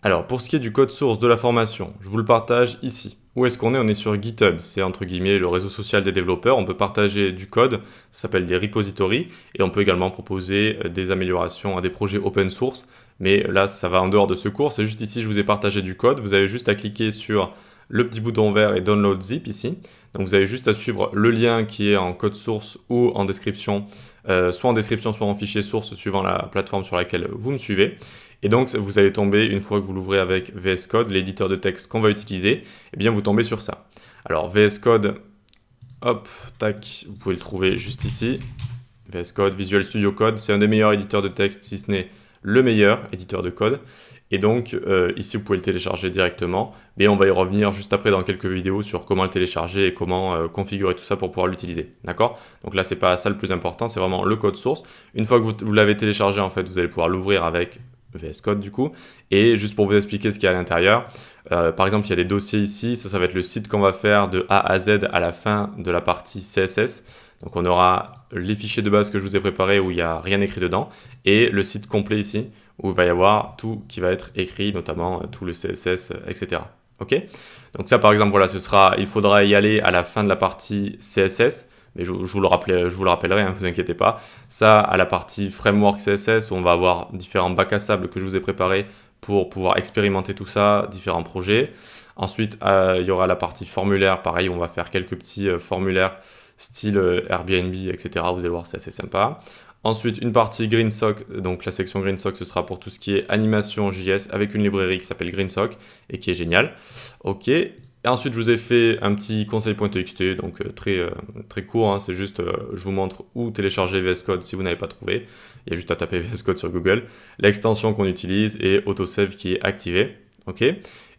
Alors, pour ce qui est du code source de la formation, je vous le partage ici. Où est-ce qu'on est? On est sur GitHub, c'est entre guillemets le réseau social des développeurs. On peut partager du code, ça s'appelle des repositories, et on peut également proposer des améliorations à des projets open source. Mais là, ça va en dehors de ce cours. C'est juste ici, je vous ai partagé du code. Vous avez juste à cliquer sur le petit bouton vert et Download Zip ici. Donc vous avez juste à suivre le lien qui est en code source ou en description, soit en description, soit en fichier source, suivant la plateforme sur laquelle vous me suivez. Et donc, vous allez tomber, une fois que vous l'ouvrez avec VS Code, l'éditeur de texte qu'on va utiliser, eh bien, vous tombez sur ça. Alors, VS Code, hop, tac, vous pouvez le trouver juste ici. VS Code, Visual Studio Code, c'est un des meilleurs éditeurs de texte, si ce n'est le meilleur éditeur de code. Et donc, ici, vous pouvez le télécharger directement. Mais on va y revenir juste après dans quelques vidéos sur comment le télécharger et comment configurer tout ça pour pouvoir l'utiliser. D'accord? Donc là, c'est pas ça le plus important, c'est vraiment le code source. Une fois que vous l'avez téléchargé, en fait, vous allez pouvoir l'ouvrir avec VS Code du coup, et juste pour vous expliquer ce qu'il y a à l'intérieur, par exemple il y a des dossiers ici, ça va être le site qu'on va faire de A à Z à la fin de la partie CSS, donc on aura les fichiers de base que je vous ai préparés où il n'y a rien écrit dedans, et le site complet ici, où il va y avoir tout qui va être écrit, notamment tout le CSS, etc. Ok? Donc ça par exemple, voilà, il faudra y aller à la fin de la partie CSS, mais je vous le rappellerai, hein, vous inquiétez pas. Ça, à la partie framework CSS, où on va avoir différents bacs à sable que je vous ai préparés pour pouvoir expérimenter tout ça, différents projets. Ensuite, il y aura la partie formulaire, pareil, on va faire quelques petits formulaires style Airbnb, etc. Vous allez voir, c'est assez sympa. Ensuite, une partie GreenSock, donc la section GreenSock, ce sera pour tout ce qui est animation JS avec une librairie qui s'appelle GreenSock et qui est géniale. Ok. Et ensuite, je vous ai fait un petit conseil.txt, donc très court, hein, c'est juste, je vous montre où télécharger VS Code si vous n'avez pas trouvé. Il y a juste à taper VS Code sur Google, l'extension qu'on utilise et autosave qui est activé. Ok.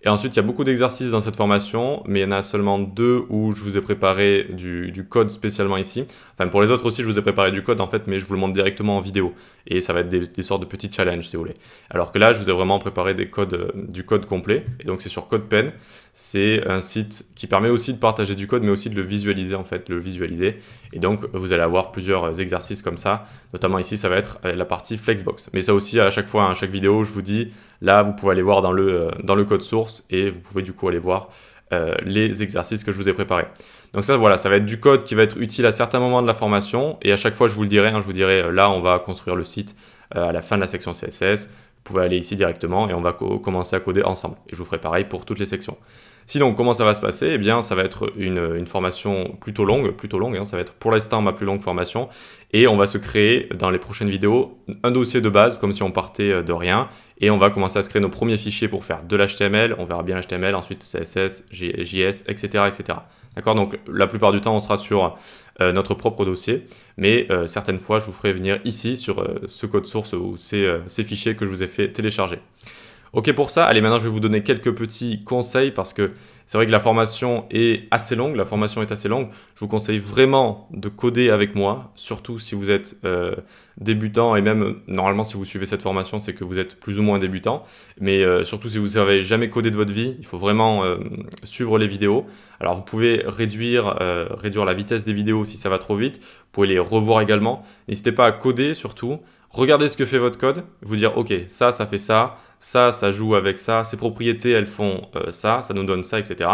Et ensuite, il y a beaucoup d'exercices dans cette formation, mais il y en a seulement 2 où je vous ai préparé du code spécialement ici. Enfin, pour les autres aussi, je vous ai préparé du code en fait, mais je vous le montre directement en vidéo. Et ça va être des sortes de petits challenges si vous voulez. Alors que là, je vous ai vraiment préparé du code complet. Et donc, c'est sur CodePen. C'est un site qui permet aussi de partager du code, mais aussi de le visualiser en fait, Et donc, vous allez avoir plusieurs exercices comme ça. Notamment ici, ça va être la partie Flexbox. Mais ça aussi, à chaque fois, à chaque vidéo, je vous dis, là, vous pouvez aller voir dans le code source et vous pouvez du coup aller voir les exercices que je vous ai préparés. Donc ça, voilà, ça va être du code qui va être utile à certains moments de la formation et à chaque fois, je vous le dirai, hein, je vous dirai, là, on va construire le site à la fin de la section CSS. Vous pouvez aller ici directement et on va commencer à coder ensemble. Et je vous ferai pareil pour toutes les sections. Sinon, comment ça va se passer? Eh bien, ça va être une formation plutôt longue, hein, ça va être pour l'instant ma plus longue formation. Et on va se créer dans les prochaines vidéos un dossier de base, comme si on partait de rien. Et on va commencer à se créer nos premiers fichiers pour faire de l'HTML. On verra bien l'HTML, ensuite CSS, JS, etc. etc. D'accord? Donc, la plupart du temps, on sera sur notre propre dossier. Mais certaines fois, je vous ferai venir ici sur ce code source ou ces fichiers que je vous ai fait télécharger. Ok pour ça, allez maintenant je vais vous donner quelques petits conseils parce que c'est vrai que la formation est assez longue, je vous conseille vraiment de coder avec moi, surtout si vous êtes débutant et même normalement si vous suivez cette formation c'est que vous êtes plus ou moins débutant, mais surtout si vous n'avez jamais codé de votre vie, il faut vraiment suivre les vidéos. Alors vous pouvez réduire la vitesse des vidéos si ça va trop vite, vous pouvez les revoir également, n'hésitez pas à coder surtout. Regardez ce que fait votre code, vous dire ok, ça fait ça, ça joue avec ça, ces propriétés elles font ça nous donne ça, etc.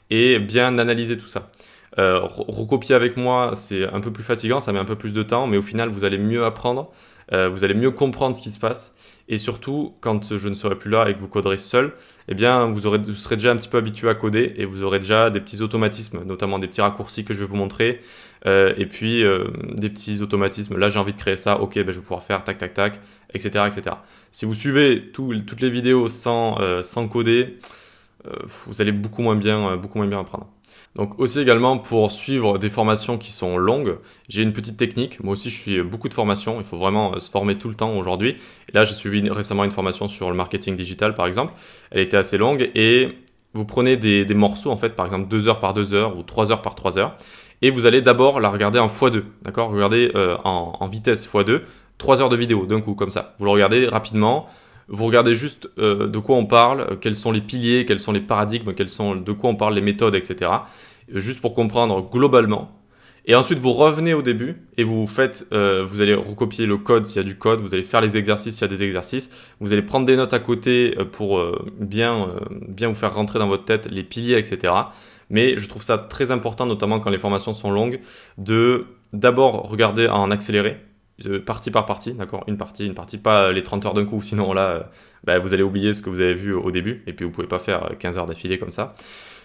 Et bien analyser tout ça. Recopier avec moi, c'est un peu plus fatigant, ça met un peu plus de temps, mais au final vous allez mieux apprendre, vous allez mieux comprendre ce qui se passe. Et surtout, quand je ne serai plus là et que vous coderez seul, eh bien, vous serez déjà un petit peu habitué à coder et vous aurez déjà des petits automatismes, notamment des petits raccourcis que je vais vous montrer. Et puis, des petits automatismes. Là, j'ai envie de créer ça. Ok, ben, je vais pouvoir faire tac, tac, tac, etc. etc. Si vous suivez toutes les vidéos sans coder, vous allez beaucoup moins bien apprendre. Donc aussi également pour suivre des formations qui sont longues, j'ai une petite technique. Moi aussi je suis beaucoup de formations, il faut vraiment se former tout le temps aujourd'hui. Et là j'ai suivi récemment une formation sur le marketing digital par exemple. Elle était assez longue et vous prenez des morceaux en fait, par exemple 2 heures par 2 heures ou 3 heures par 3 heures. Et vous allez d'abord la regarder en x2, d'accord? Regardez en vitesse x2, 3 heures de vidéo d'un coup comme ça. Vous le regardez rapidement. Vous regardez juste de quoi on parle, quels sont les piliers, quels sont les paradigmes, de quoi on parle, les méthodes, etc. Juste pour comprendre globalement. Et ensuite, vous revenez au début et vous faites, vous allez recopier le code s'il y a du code, vous allez faire les exercices s'il y a des exercices, vous allez prendre des notes à côté pour bien vous faire rentrer dans votre tête les piliers, etc. Mais je trouve ça très important, notamment quand les formations sont longues, de d'abord regarder en accéléré, partie par partie, d'accord? Une partie, pas les 30 heures d'un coup, sinon là, vous allez oublier ce que vous avez vu au début, et puis vous pouvez pas faire 15 heures d'affilée comme ça.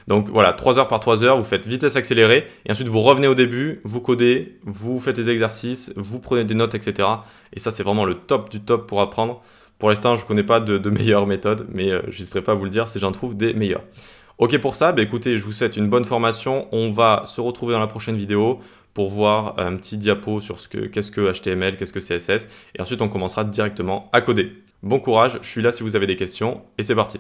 Donc voilà, 3 heures par 3 heures, vous faites vitesse accélérée, et ensuite vous revenez au début, vous codez, vous faites des exercices, vous prenez des notes, etc. Et ça, c'est vraiment le top du top pour apprendre. Pour l'instant, je ne connais pas de meilleures méthodes, mais je n'hésiterai pas à vous le dire si j'en trouve des meilleures. Ok pour ça, écoutez, je vous souhaite une bonne formation. On va se retrouver dans la prochaine vidéo pour voir un petit diapo sur qu'est-ce que HTML, qu'est-ce que CSS, et ensuite on commencera directement à coder. Bon courage, je suis là si vous avez des questions, et c'est parti.